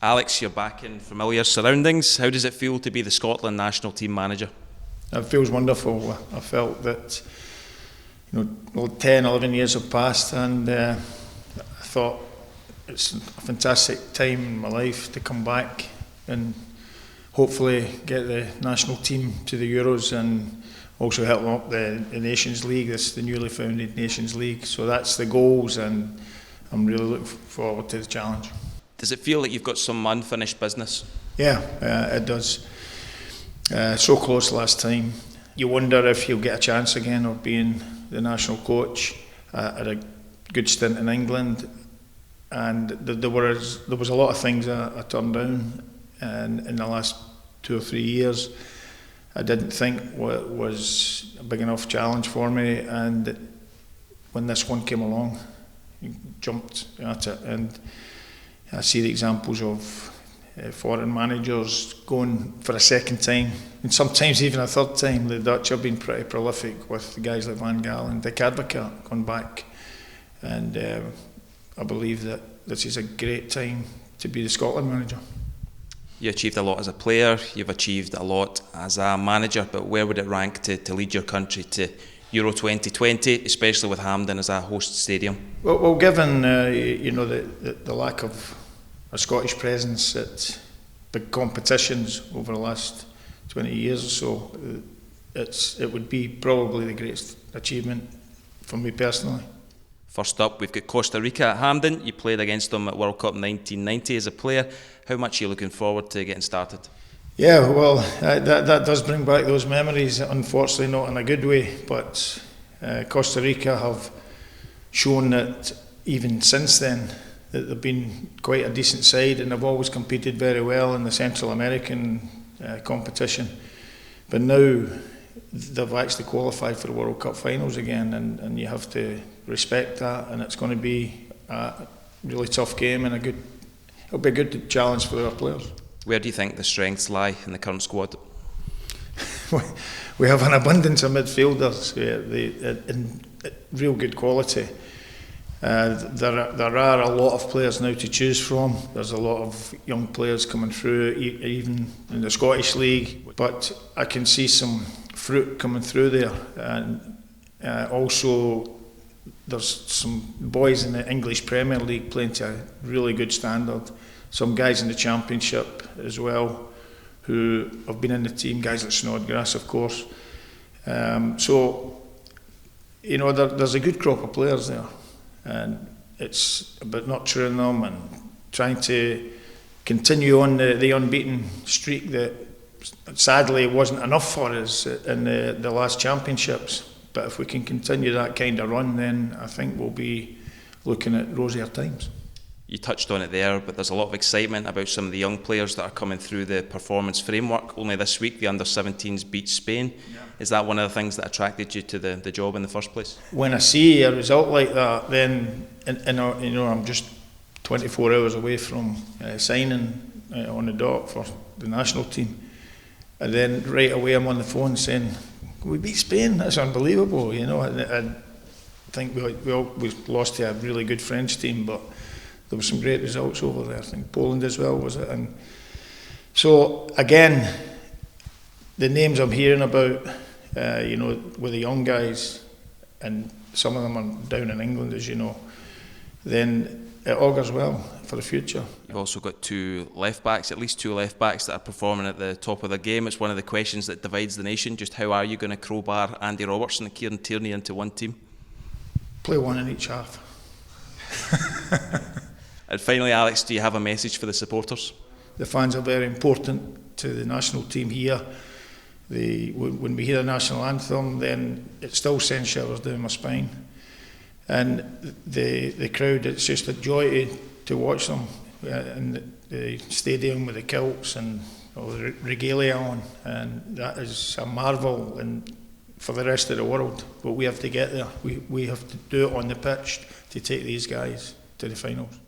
Alex, you're back in familiar surroundings. How does it feel to be the Scotland national team manager? It feels wonderful. I felt that 10, 11 years have passed, and I thought it's a fantastic time in my life to come back and hopefully get the national team to the Euros and also help them up the Nations League, the newly founded Nations League. So that's the goals, and I'm really looking forward to the challenge. Does it feel like you've got some unfinished business? Yeah, it does. So close last time. You wonder if you'll get a chance again of being the national coach. I had a good stint in England, and there was a lot of things I turned down, and in the last 2 or 3 years I didn't think was a big enough challenge for me, and when this one came along, I jumped at it. And I see the examples of foreign managers going for a second time, and sometimes even a third time. The Dutch have been pretty prolific with guys like Van Gaal and Dick Advocaat going back, and I believe that this is a great time to be the Scotland manager. You achieved a lot as a player, you've achieved a lot as a manager, but where would it rank to lead your country to Euro 2020, especially with Hampden as a host stadium? Well, given the lack of a Scottish presence at big competitions over the last 20 years or so, it would be probably the greatest achievement for me personally. First up, we've got Costa Rica at Hampden. You played against them at World Cup 1990 as a player. How much are you looking forward to getting started? Yeah, well, that does bring back those memories, unfortunately not in a good way, but Costa Rica have shown that even since then that they've been quite a decent side, and they've always competed very well in the Central American competition. But now they've actually qualified for the World Cup finals again, and you have to respect that, and it's going to be a really tough game, and it'll be a good challenge for our players. Where do you think the strengths lie in the current squad? We have an abundance of midfielders in real good quality. There are a lot of players now to choose from. There's a lot of young players coming through, even in the Scottish League, but I can see some fruit coming through there. And also there's some boys in the English Premier League playing to a really good standard. Some guys in the Championship as well who have been in the team, guys like Snodgrass, of course. So there's a good crop of players there, and it's about nurturing them and trying to continue on the unbeaten streak that sadly wasn't enough for us in the last Championships. But if we can continue that kind of run, then I think we'll be looking at rosier times. You touched on it there, but there's a lot of excitement about some of the young players that are coming through the performance framework. Only this week, the under-17s beat Spain. Yeah. Is that one of the things that attracted you to the job in the first place? When I see a result like that, then I'm just 24 hours away from signing on the dot for the national team, and then right away I'm on the phone saying, "We beat Spain. That's unbelievable." I think we lost to a really good French team, but there were some great results over there. I think Poland as well, was it? And so again, the names I'm hearing about, with the young guys, and some of them are down in England, as you know, then it augurs well for the future. You've also got at least two left backs that are performing at the top of their game. It's one of the questions that divides the nation. Just how are you going to crowbar Andy Robertson and Kieran Tierney into one team? Play one in each half. And finally, Alex, do you have a message for the supporters? The fans are very important to the national team here. When we hear the national anthem, then it still sends shivers down my spine. And the crowd, it's just a joy to watch them in the stadium with the kilts and all the regalia on, and that is a marvel for the rest of the world. But we have to get there. We have to do it on the pitch to take these guys to the finals.